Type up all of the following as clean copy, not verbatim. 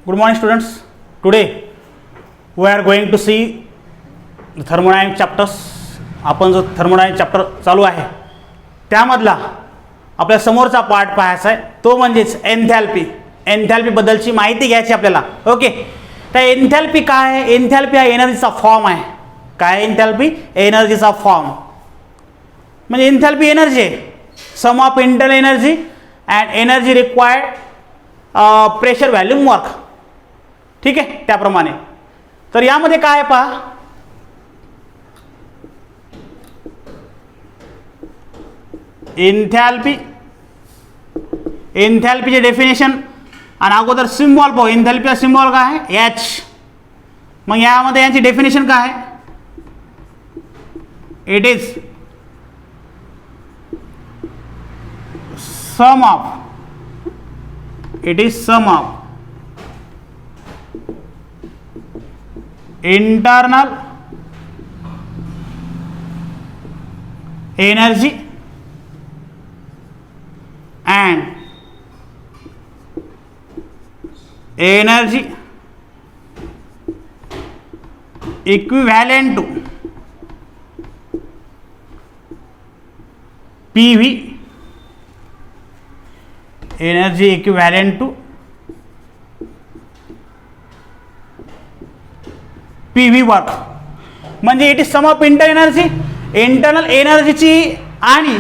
Good morning students. Today we are going to see the thermodynamic chapters. आपण जो thermodynamic chapter चालू आहे त्यामधला आपल्या समोरचा पार्ट पाहायचा आहे तो म्हणजेच एन्थॅल्पी. एन्थॅल्पी बद्दलची माहिती घ्यायची आपल्याला. ओके, तर एन्थॅल्पी काय आहे? एन्थॅल्पी हा एनर्जीचा फॉर्म आहे. काय एन्थॅल्पी? एनर्जीचा फॉर्म. म्हणजे एन्थॅल्पी एनर्जी आहे, sum of internal energy and energy required pressure volume work. ठीक आहे, त्याप्रमाणे. तर यामध्ये काय आहे पहा, एन्थॅल्पी, एन्थॅल्पीचे डेफिनेशन आणि अगोदर सिम्बॉल पाहू. एन्थॅल्पीचा सिम्बॉल काय आहे? एच. मग यामध्ये यांची डेफिनेशन काय आहे? It is sum of, it is sum of internal energy and energy equivalent to PV, energy equivalent to P V work. म्हणजे it is sum of internal energy, internal एनर्जीची आणि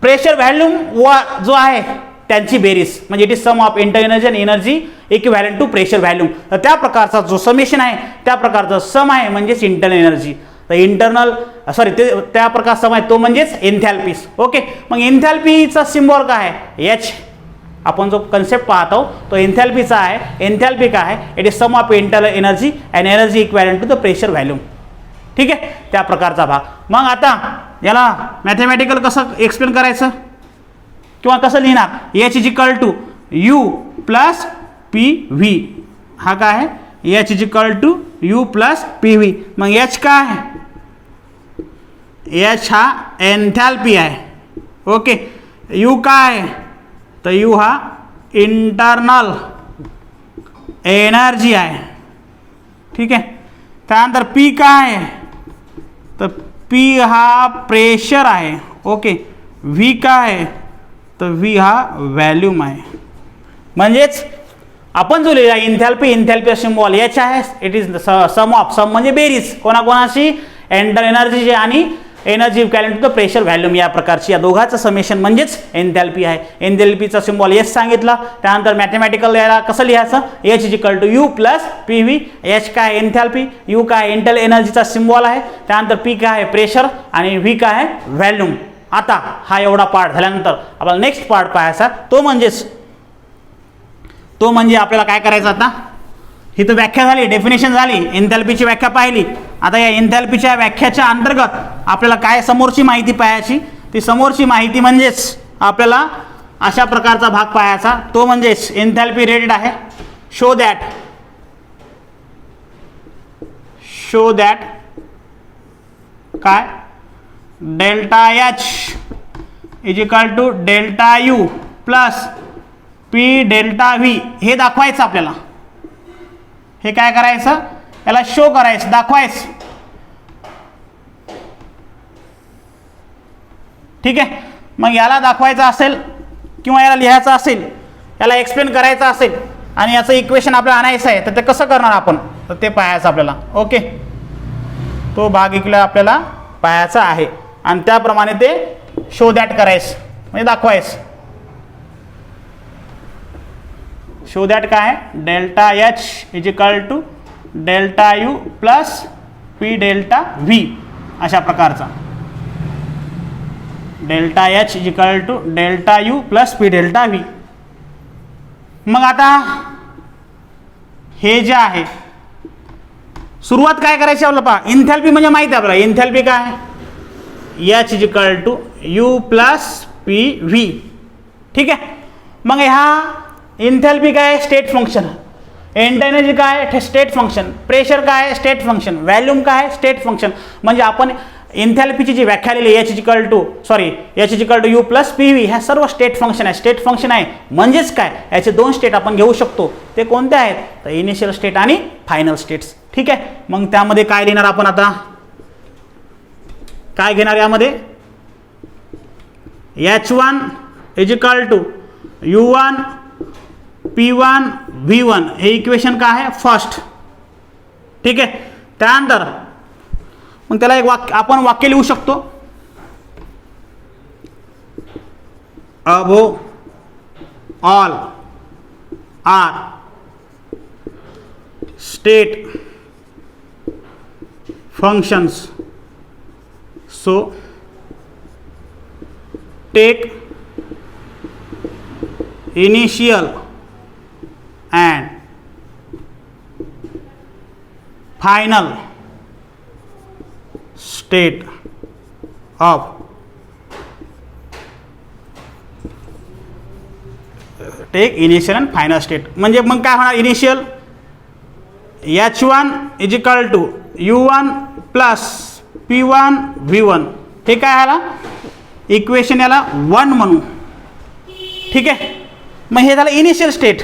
प्रेशर व्हॅल्यूम जो आहे त्यांची बेरीज. म्हणजे it is sum of internal energy आणि energy equivalent to pressure volume. तर त्या प्रकारचा जो समेशन आहे त्या प्रकारचा सम आहे म्हणजेच इंटरनल एनर्जी. तर इंटरनल त्या प्रकार सम आहे तो म्हणजेच एन्थॅल्पी. ओके, मग एन्थॅल्पीचा सिम्बॉल काय आहे? एच. आपण जो कन्सेप्ट पाहतो तो एन्थॅल्पीचा आहे. एन्थॅल्पी काय आहे? It is sum of internal energy and energy equivalent to the pressure volume. ठीक आहे, त्या प्रकारचा भाग. मग आता याला मॅथमॅटिकल कसं एक्सप्लेन करायचं किंवा कसं लिहिणार? H is equal to U plus P V. हा काय आहे? H is equal to U plus P V. मग एच काय आहे? एच हा एन्थॅल्पी आहे. ओके, यू काय आहे? तर यू हा इंटरनल एनर्जी आहे. ठीक आहे, त्यानंतर पी काय आहे? तर पी हा प्रेशर आहे. ओके, व्ही काय आहे? तर व्ही हा व्हॅल्यूम आहे. म्हणजेच आपण जो लिहिला एन्थॅल्पी, एन्थॅल्पी सिम्बॉल एच आहे. It is sum of, sum म्हणजे बेरीज कोणाकोणाशी? इंटरनल एनर्जी आणि energy equivalent to the pressure volume. या प्रकारची या दोघांचं समेशन म्हणजेच एन्थॅल्पी आहे. एन्थॅल्पीचा सिम्बॉल एच सांगितला. त्यानंतर मॅथमॅटिकल याला कसं लिहायचं? H is equal to U plus P V. H काय? एन्थॅल्पी. यू काय? इंटरनल एनर्जीचा सिम्बॉल आहे. त्यानंतर पी काय आहे? प्रेशर. आणि व्ही काय आहे? व्हॅल्यूम. आता हा एवढा पार्ट झाल्यानंतर आपल्याला नेक्स्ट पार्ट पाहायचा तो म्हणजे आपल्याला काय करायचं? आता ही तर व्याख्या झाली, डेफिनेशन झाली, एन्थॅल्पीची व्याख्या पाहिली. आता या एन्थॅल्पीच्या व्याख्याच्या अंतर्गत आपल्याला काय समोरची माहिती पाहायची? ती समोरची माहिती म्हणजेच आपल्याला अशा प्रकारचा भाग पाहायचा तो म्हणजेच एन्थॅल्पी रेटेड आहे. शो दॅट काय? Delta H is equal to delta U plus P delta V. हे दाखवायचं आपल्याला. हे काय करायचं? याला शो करायचं, दाखवायचं. ठीक आहे, मग याला दाखवायचं असेल किंवा याला लिहायचं असेल, याला एक्सप्लेन करायचं असेल आणि याचं इक्वेशन आपल्याला आणायचं आहे तर ते कसं करणार आपण? तर ते पाहायचं आपल्याला. ओके, तो भाग इकडे आपल्याला पाहायचा आहे आणि त्याप्रमाणे ते शो दॅट करायचं म्हणजे दाखवायचं. शो दॅट काय आहे? Delta H is equal to delta U plus P delta V. अशा प्रकारचा delta H is equal to delta U plus P delta V. मग आता हे जे आहे सुरुवात काय करायची आपल्याला पहा. एन्थॅल्पी म्हणजे माहिती आहे आपल्याला. एन्थॅल्पी काय आहे? H is equal to U plus P V. ठीक आहे, मग ह्या एन्थॅल्पी काय? State function. इंटरनल एनर्जी काय? State function. प्रेशर काय? State function. व्हॅल्यूम काय? State function. म्हणजे आपण एन्थॅल्पीची जी व्याख्या आलेली H is equal to U plus P V, ह्या सर्व स्टेट फंक्शन आहे. स्टेट फंक्शन आहे म्हणजेच काय, याचे दोन स्टेट आपण घेऊ शकतो. ते कोणते आहेत, तर इनिशियल स्टेट आणि फायनल स्टेट्स. ठीक आहे, मग त्यामध्ये काय लिहिणार आपण, आता काय घेणार यामध्ये, H1 इजिकल टू U1 P1 V1 हे इक्वेशन काय आहे, फर्स्ट. ठीक आहे, त्यानंतर मग त्याला एक आपण वाक्य लिहू शकतो, above all are state functions, so take initial and final state of take initial and final state. म्हणजे मग काय होणार, इनिशियल H1 इजिकल to U1 plus P1 V1, हे काय ह्याला इक्वेशन याला 1 म्हणू. ठीक आहे, मग हे झालं इनिशियल स्टेट.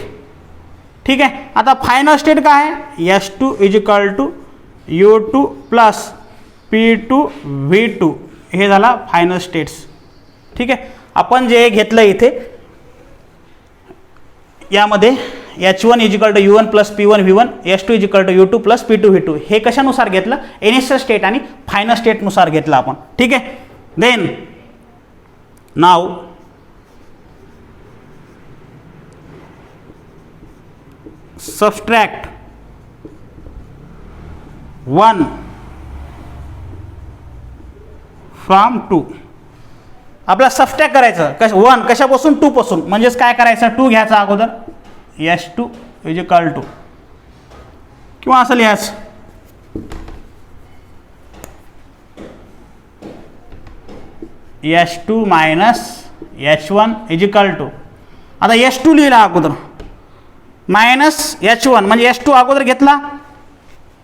ठीक आहे, आता फायनल स्टेट काय आहे, H2 इजिकल to U2 plus P2 V2, हे झाला फायनल स्टेट्स. ठीक आहे, आपण जे घेतलं इथे यामध्ये H1 इजिकल to U1 plus P1 V1, H2 इजिकल to U2 plus P2 V2, हे कशानुसार घेतलं, इनिशियल स्टेट आणि फायनल स्टेटनुसार घेतलं आपण. ठीक आहे, देन नाव सबट्रॅक्ट 1 फ्रॉम 2. आपला सबट्रॅक्ट करायचं 1 कशापासून, 2 पासून. म्हणजेच काय करायचं, 2 घ्यायचा अगोदर, H2 इजिकल टू, किंवा असं लिहायचं H2 मायनस H1 इजिकल टू, आता H2 लिहिला अगोदर मायनस H1, म्हणजे H2 अगोदर घेतला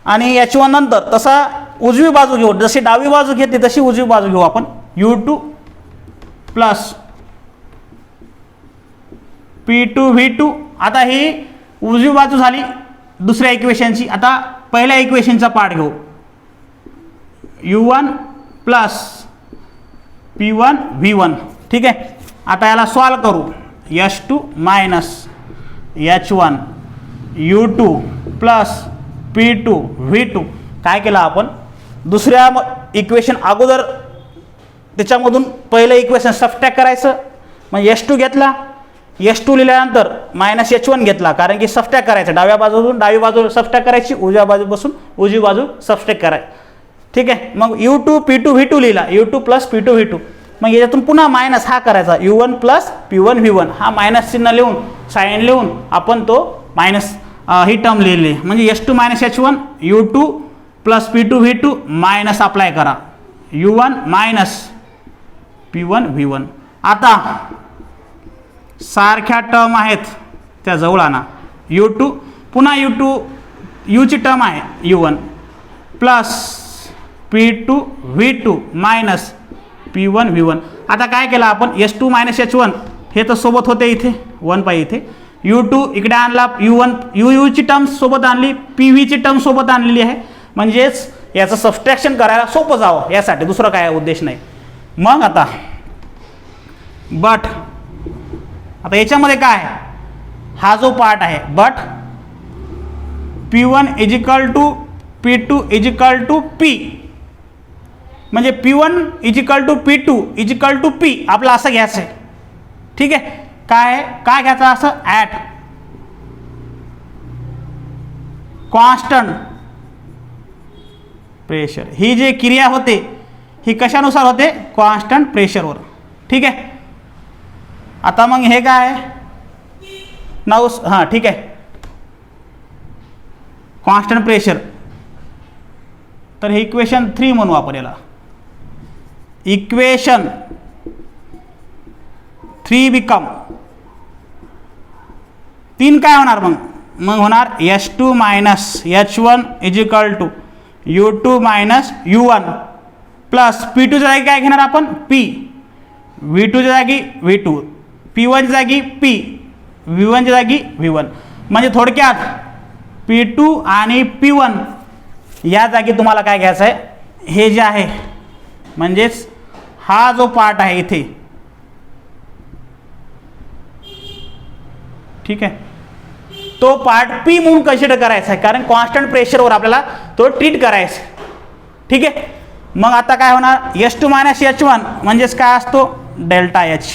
आणि H1 नंतर, तसा उजवी बाजू घेऊ, जशी डावी बाजू घेतली तशी उजवी बाजू घेऊ आपण, U2 प्लस P2 V2. आता ही उजवी बाजू झाली दुसऱ्या इक्वेशनची. आता पहिल्या इक्वेशनचा पार्ट घेऊ, U1 प्लस P1 V1. ठीक आहे, आता याला सॉल्व करू, H2 minus H1 U2 plus P2 V2. काय केलं आपण, दुसऱ्या इक्वेशन अगोदर त्याच्यामधून पहिलं इक्वेशन सबट्रॅक्ट करायचं, मग H2 घेतला, H2 लिहिल्यानंतर मायनस H1 घेतला, कारण की सबट्रॅक्ट करायचं, डाव्या बाजूतून डावी बाजू सबट्रॅक्ट करायची, उजव्या बाजूपासून उजवी बाजू सबट्रॅक्ट करायची. ठीक आहे, मग U2 P2 V2 लिहिला, U2 प्लस P2 V2. मग याच्यातून पुन्हा मायनस हा करायचा, U1 प्लस P1 V1, हा मायनस चिन्ह लिहून साईन लिहून आपण तो मायनस ही टर्म लिहिली, म्हणजे H2 minus H1 U2 plus P2 V2 minus apply करा, U1 मायनस P1 V1. आता सारख्या टर्म आहेत त्या जवळ आणा, U2 पुन्हा U ची टर्म आहे U1 plus P2 V2 minus P1 V1. आता काय केलं आपण, H2 मायनस H1 हे तर सोबत होते, इथे 1 पाहिजे, इथे U2 इकडे आणला, U1 U ची टर्म सोबत आणली, PV ची टर्म सोबत आणलेली आहे, म्हणजेच याचं सबट्रॅक्शन करायला सोपं जावं यासाठी, दुसरं काय उद्देश नाही. मग आता बट, आता याच्यामध्ये काय, हा जो पार्ट आहे बट P1 इजिकल टू P2 इजिकल टू P, म्हणजे P1 इजिकल टू P2 इजिकल टू P आपला असं घ्यायचं आहे. ठीक आहे, काय घ्यायचं असं, ॲट कॉन्स्टंट प्रेशर. ही जी क्रिया होते ही कशानुसार होते, कॉन्स्टंट प्रेशरवर. ठीक आहे, आता मग हे काय नाव, हां ठीक आहे, कॉन्स्टंट प्रेशर, तर हे इक्वेशन 3 म्हणू आपण याला. इक्वेशन 3 बिकम 3 काय होणार, मग होणार H2 मायनस H1 इजिकल to U2 minus U1 plus P2 च्या जागी काय घेणार आपण P, V2 च्या जागी V2, P1 च्या जागी P, V1 च्या जागी V1. म्हणजे थोडक्यात P2 आणि P1 या जागी तुम्हाला काय घ्यायचं आहे, हे जे आहे म्हणजेच हा जो पार्ट आहे इथे, ठीक आहे, तो पार्ट P म्हणून कन्सिडर करायचा आहे, कारण कॉन्स्टंट प्रेशरवर आपल्याला तो ट्रीट करायचा आहे. ठीक आहे. मग आता काय होणार, H2 - H1 म्हणजेच काय असतो डेल्टा H.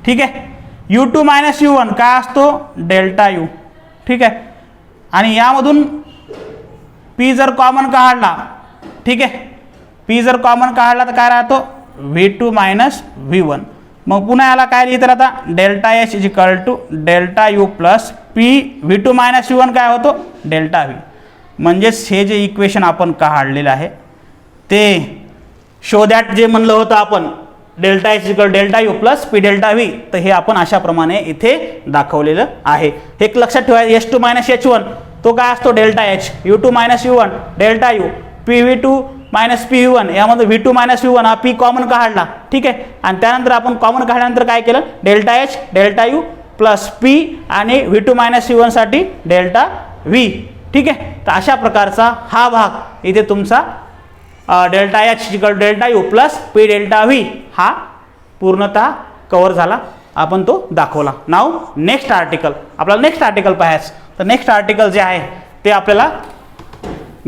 ठीक आहे. U2 - U1 काय असतो डेल्टा U. ठीक आहे. आणि यामधून P जर कॉमन काढला, ठीक आहे, P जर कॉमन काढला तर काय राहतो V2 - V1. मग पुन्हा याला काय लिहितात आता delta H = delta U plus P V2 - U1 काय होतो डेल्टा V. म्हणजेच हे जे इक्वेशन आपण काढलेलं आहे ते शो दॅट जे म्हणलं होतं आपण delta H = delta U plus P delta V, तर हे आपण अशाप्रमाणे इथे दाखवलेलं आहे. हे लक्षात ठेवायचं. H2 - H1 तो काय असतो delta H, U2 - U1 delta U, PV2 - PV1 यामध्ये V2 - V1 हा P कॉमन काढला. ठीक आहे. आणि त्यानंतर आपण कॉमन काढल्यानंतर काय केलं delta H delta U plus P आणि V2 - V1 साठी डेल्टा V. ठीक आहे. तर अशा प्रकारचा हा भाग इथे तुमचा delta H = delta U plus P delta V हा पूर्णतः कव्हर झाला, आपण तो दाखवला. नाव नेक्स्ट आर्टिकल, आपल्याला नेक्स्ट आर्टिकल पाहायचं. तर नेक्स्ट आर्टिकल जे आहे ते आपल्याला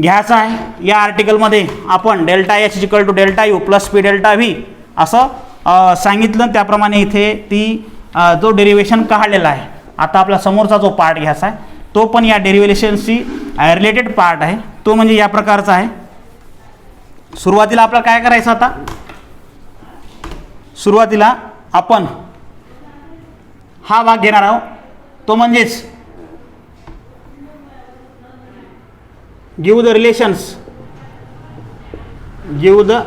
घ्यायचं आहे. या आर्टिकलमध्ये आपण delta H = delta U plus P delta V असं सांगितलं, त्याप्रमाणे इथे ती जो डेरिव्हेशन काढलेला आहे. आता आपला समोरचा जो पार्ट घ्यायचा आहे तो पण या डेरिव्हेशनशी रिलेटेड पार्ट आहे. तो म्हणजे या प्रकारचा आहे. सुरुवातीला आपल्याला काय करायचं, आता सुरुवातीला आपण हा भाग घेणार आहोत, तो म्हणजेच give the relations, give the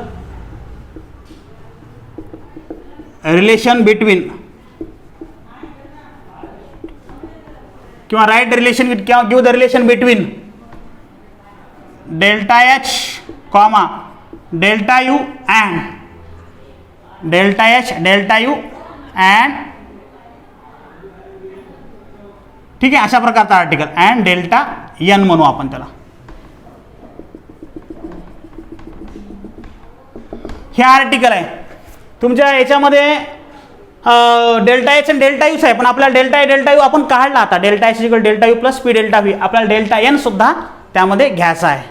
relation between किंवा राईट रिलेशन किंवा give the relation between delta H comma delta U and delta H delta U and, ठीक आहे, अशा प्रकारचा आर्टिकल अँड डेल्टा N म्हणू आपण त्याला. हे आर्टिकल आहे तुमच्या याच्यामध्ये डेल्टा H आणि डेल्टा U आहे, पण आपल्याला डेल्टा डेल्टा U आपण काढला. आता delta H = delta U plus P delta V, आपल्याला डेल्टा N सुद्धा त्यामध्ये घ्यायचा आहे.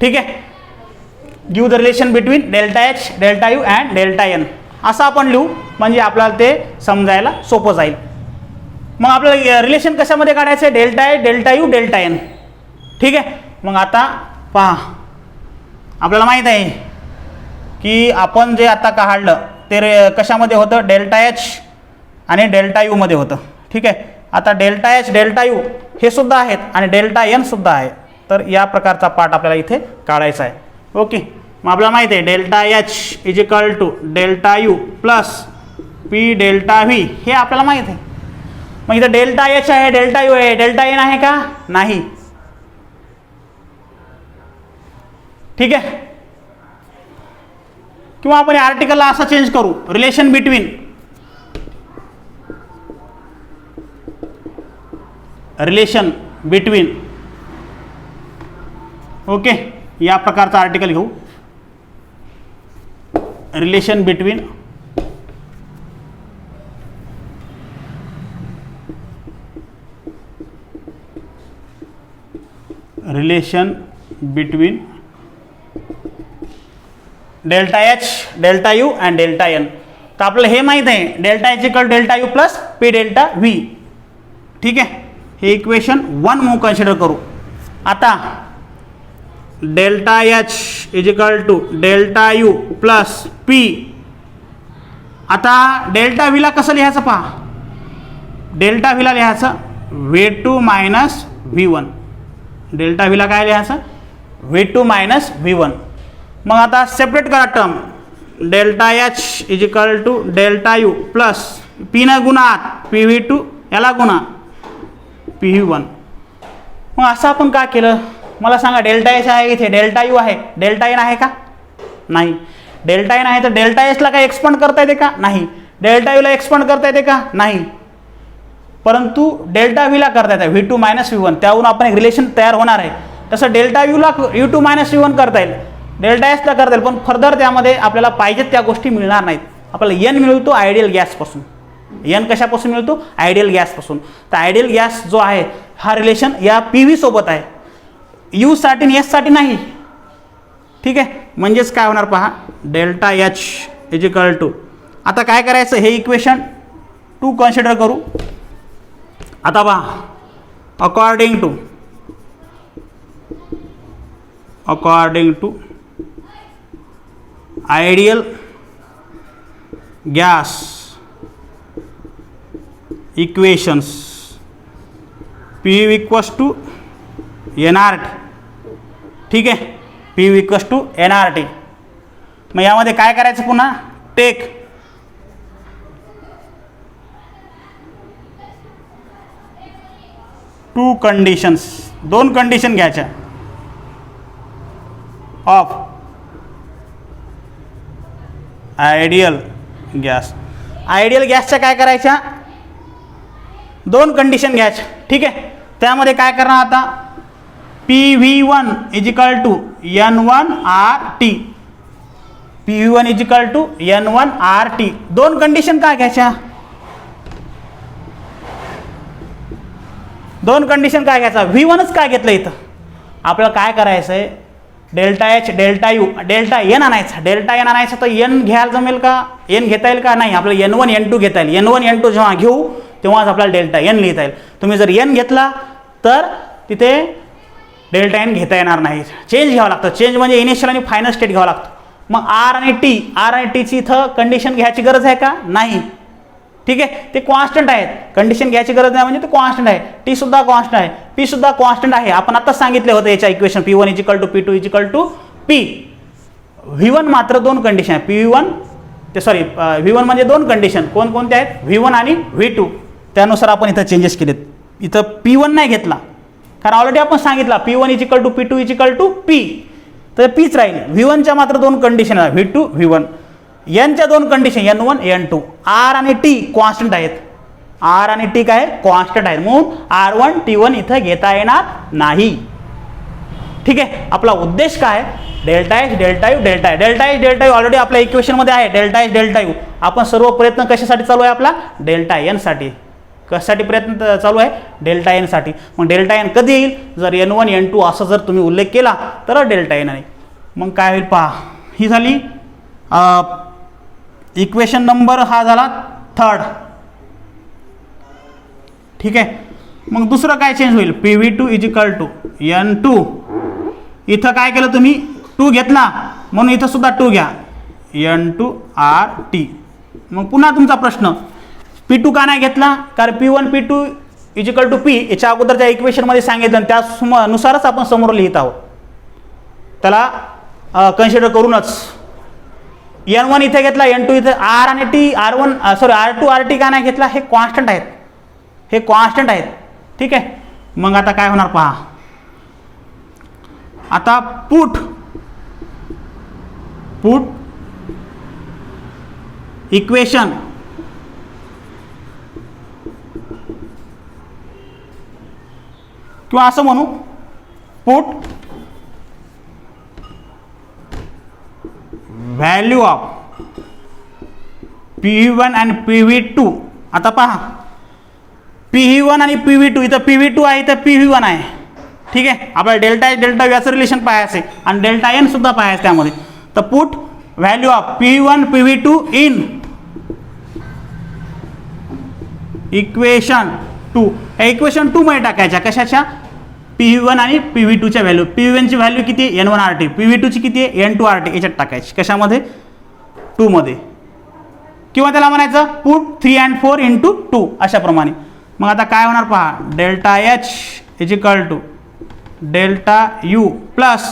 ठीक आहे. Give the relation between delta H delta U and delta N असं आपण लिहू, म्हणजे आपल्याला ते समजायला सोपं जाईल. मग आपल्याला रिलेशन कशामध्ये काढायचं आहे delta H delta U delta N. ठीक आहे. मग आता पहा, आपल्याला माहीत आहे की आपण जे आता काढलं ते कशामध्ये होतं डेल्टा H आणि डेल्टा U मध्ये होतं. ठीक आहे. आता डेल्टा H डेल्टा U हे सुद्धा आहेत आणि डेल्टा N सुद्धा आहे. तर या प्रकारचा पार्ट आपल्याला इथे काढायचा आहे. ओके. मग आपल्याला माहिती आहे delta H = delta U plus P delta V हे आपल्याला माहीत आहे. मग इथं डेल्टा H आहे डेल्टा U आहे, डेल्टा N आहे का नाही. ठीक आहे. किंवा आपण आर्टिकलला असं चेंज करू, रिलेशन बिटवीन ओके, या प्रकारचा आर्टिकल घेऊ. Relation between delta H delta U and delta N. तर आपल्याला हे माहीत आहे delta H = delta U plus P delta V. ठीक आहे. हे इक्वेशन 1 म्हणून कन्सिडर करू. आता delta H = delta U plus P. आता डेल्टा V ला कसं लिहायचं पहा, डेल्टा V ला लिहायचं V2 - V1. डेल्टा V ला काय लिहायचं V2 - V1. मग आता सेपरेट करा term, delta H = delta U plus P न गुणात PV2 याला गुणा PV1. मग असं आपण काय केलं मला सांगा, डेल्टा H आहे इथे, डेल्टा U आहे, डेल्टा N आहे का नाही. डेल्टा एन आहे तर डेल्टा एसला काय एक्सपांड करता येते का? नाही. डेल्टा यूला एक्सपांड करता येते का? नाही. परंतु डेल्टा व्हीला करता येते, V2 मायनस V1, त्यावरून आपण एक रिलेशन तयार होणार आहे. तसं डेल्टा यूला U2 मायनस V1 करता येईल, डेल्टा एसला करता येईल, पण फर्दर त्यामध्ये आपल्याला पाहिजेत त्या गोष्टी मिळणार नाहीत. आपल्याला एन मिळतो आयडियल गॅसपासून. एन कशापासून मिळतो? आयडियल गॅसपासून. तर आयडियल गॅस जो आहे हा रिलेशन या PV सोबत आहे, यू साठी आणि एस साठी नाही. ठीक आहे, म्हणजेच काय होणार पहा, delta H is equal to, आता काय करायचं, हे इक्वेशन 2 कन्सिडर करू. आता पहा, according to ideal gas equations P equals to NRT. ठीक आहे, P इक्वल्स टू NRT. मग यामध्ये काय करायचं, पुन्हा टेक टू कंडिशन्स, 2 कंडिशन घ्यायच्या ऑफ आयडियल गॅस. आयडियल गॅसच्या काय करायच्या, 2 कंडिशन घ्यायच्या. ठीक आहे, त्यामध्ये काय करणार आता, PV1 is equal to N1RT, PV1 is equal to N1RT. 2 condition काय घ्यायच्या, 2 कंडिशन काय घ्यायचा, V1च काय घेतलं इथं. आपल्याला काय करायचं आहे, delta H delta U delta N आणायचा. डेल्टा एन आणायचा तर एन घ्यायला जमेल का, एन घेता येईल का? नाही. आपल्याला N1 N2 घेता येईल. N1 N2 जेव्हा घेऊ तेव्हाच आपल्याला डेल्टा एन लिहिता येईल. तुम्ही जर एन घेतला तर तिथे डेल्टा एन घेता येणार नाही, चेंज घ्यावं लागतं. चेंज म्हणजे इनिशियल आणि फायनल स्टेट घ्यावं लागतं. मग आर आणि टीची इथं कंडिशन घ्यायची गरज आहे का? नाही. ठीक आहे, ते कॉन्स्टंट आहेत, कंडिशन घ्यायची गरज नाही म्हणजे ते कॉन्स्टंट आहे. टी सुद्धा कॉन्स्टंट आहे, पी सुद्धा कॉन्स्टंट आहे. आपण आताच सांगितले होते याच्या equation P1 is equal to P2 is equal to P. V1 मात्र 2 कंडिशन आहे. V1 म्हणजे 2 कंडिशन कोणकोणते आहेत, V1 आणि V2. त्यानुसार आपण इथं चेंजेस केलेत. इथं P1 नाही घेतला कारण ऑलरेडी आपण सांगितला P1 is equal to P2 is equal to P, तर Pच राहील. V1च्या मात्र 2 कंडिशन आहे, V2 V1. एनच्या 2 कंडिशन N1 N2. आर आणि टी कॉन्स्टंट आहेत, आर आणि टी काय कॉन्स्टंट आहेत, म्हणून R1 T1 इथं घेता येणार नाही. ठीक आहे, आपला उद्देश काय, delta H delta U delta H. Delta H delta you already आपल्या इक्वेशनमध्ये आहे, डेल्टा एच डेल्टा यू. आपण सर्व प्रयत्न कशासाठी चालू आहे, आपला डेल्टा एन साठी. कशासाठी प्रयत्न चालू आहे, डेल्टा एन साठी. मग डेल्टा एन कधी येईल, जर N1 N2 असं जर तुम्ही उल्लेख केला तर डेल्टा एन आहे. मग काय होईल पहा, ही झाली इक्वेशन नंबर, हा झाला 3rd. ठीक आहे, मग दुसरं काय चेंज होईल, PV2 is equal to N2. इथं काय केलं तुम्ही, 2 घेतला म्हणून इथं सुद्धा 2 घ्या, N2RT. मग पुन्हा तुमचा प्रश्न, P2 का नाही घेतला, कारण P1 P2 is equal to P याच्या अगोदरच्या इक्वेशनमध्ये सांगितलं, त्यानुसारच आपण समोर लिहित आहोत, त्याला कन्सिडर करूनच. N1 इथे घेतला, N2 इथे, आर आणि टी R2 RT का नाही घेतला, हे कॉन्स्टंट आहेत, हे कॉन्स्टंट आहेत. ठीक आहे, मग आता काय होणार पहा, आता पुट इक्वेशन किंवा असं म्हणू, पुट व्हॅल्यू ऑफ PV1 आणि PV2. आता पहा, PV1 आणि PV2, इथं PV2 आहे, इथं PV1 आहे. ठीक आहे, आपल्याला डेल्टा एच डेल्टा याचं रिलेशन पाहायचं आहे आणि डेल्टा एन सुद्धा पाहायचं त्यामध्ये. तर put value of PV1 PV2 in equation 2. Equation 2 मध्ये टाकायच्या, कशाच्या, PV1 आणि PV2च्या व्हॅल्यू. PV1 ची व्हॅल्यू किती आहे, N1RT. PV2 ची किती आहे, N2RT. याच्यात टाकायची, कशामध्ये, 2 मध्ये. किंवा त्याला म्हणायचं पुट 3 and 4 into 2 अशाप्रमाणे. मग आता काय होणार पहा, delta H is equal to delta U plus,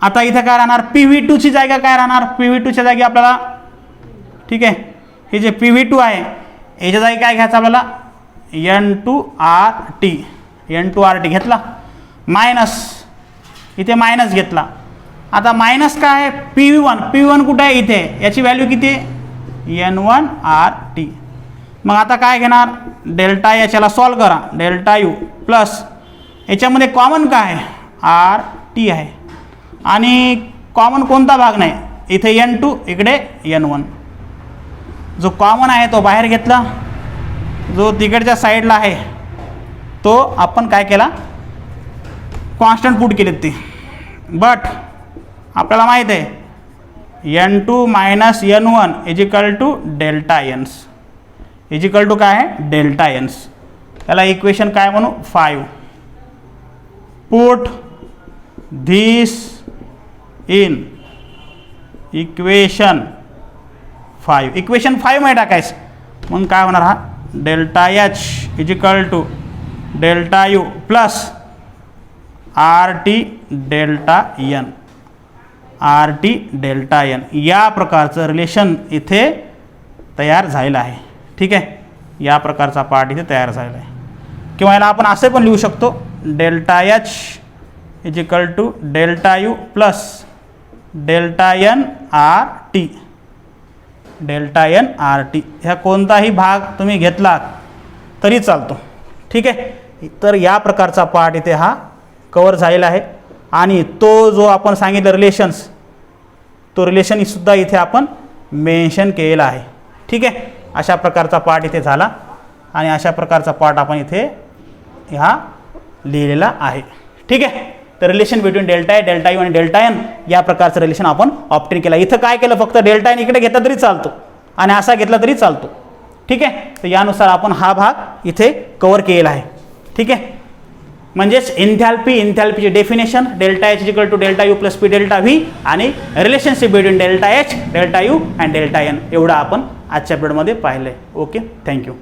आता इथं काय राहणार, PV2 ची जागा काय राहणार, PV2 च्या जागी आपल्याला, ठीक आहे, हे जे PV2 आहे याच्या जागी काय घ्यायचं आपल्याला, N2RT घेतला, मायनस इथे मायनस घेतला, आता मायनस काय आहे, PV1 कुठे आहे, इथे आहे. याची व्हॅल्यू किती आहे, N1RT. मग आता काय घेणार, डेल्टा याच्याला सॉल्व करा, डेल्टा यू प्लस याच्यामध्ये कॉमन काय आहे, RT आहे. आणि कॉमन कोणता भाग नाही, इथे N2 इकडे N1. जो कॉमन आहे तो बाहेर घेतला, जो तिकडच्या साईडला आहे तो आपण काय केला, कॉन्स्टंट पुट केलेत ते. बट आपल्याला माहीत आहे N2 मायनस N1 इजिकल टू डेल्टा एन्स, इजिकल टू काय आहे, डेल्टा एन्स. त्याला इक्वेशन काय म्हणू, 5. Put this in equation 5. Equation 5 मध्ये टाकायचं. मग काय होणार, हा delta H is equal to delta U plus RT delta N, RT delta N. या प्रकारचं रिलेशन इथे तयार झालेलं आहे. ठीक आहे, या प्रकारचा पार्ट इथे तयार झालेला आहे. किंवा याला आपण असे पण लिहू शकतो, delta H is equal to delta U plus delta N RT, delta N RT. ह्या कोणताही भाग तुम्ही घेतलात तरी चालतो. ठीक आहे, तर या प्रकारचा पार्ट इथे हा कवर झालेला आहे. आणि तो जो आपण सांगितलं रिलेशन्स, तो रिलेशनसुद्धा इथे आपण मेन्शन केलेला आहे. ठीक आहे, अशा प्रकारचा पार्ट इथे झाला आणि अशा प्रकारचा पार्ट आपण इथे हा लिहिलेला आहे. ठीक आहे, तर relation between delta A, delta U आणि डेल्टा एन या प्रकारचं रिलेशन आपण ऑप्टेन केलं. इथं काय केलं, फक्त डेल्टा एन इकडे घेतला तरी चालतो आणि असा घेतला तरी चालतो. ठीक आहे, तर यानुसार आपण हा भाग इथे कवर केलेला आहे. ठीक आहे, म्हणजेच इंथॅल्पीची definition delta H equal to delta U plus P delta V आणि relationship between delta H, delta U and delta N एवढं आपण आजच्या पिरियडमध्ये पाहिलं आहे. Okay, thank you.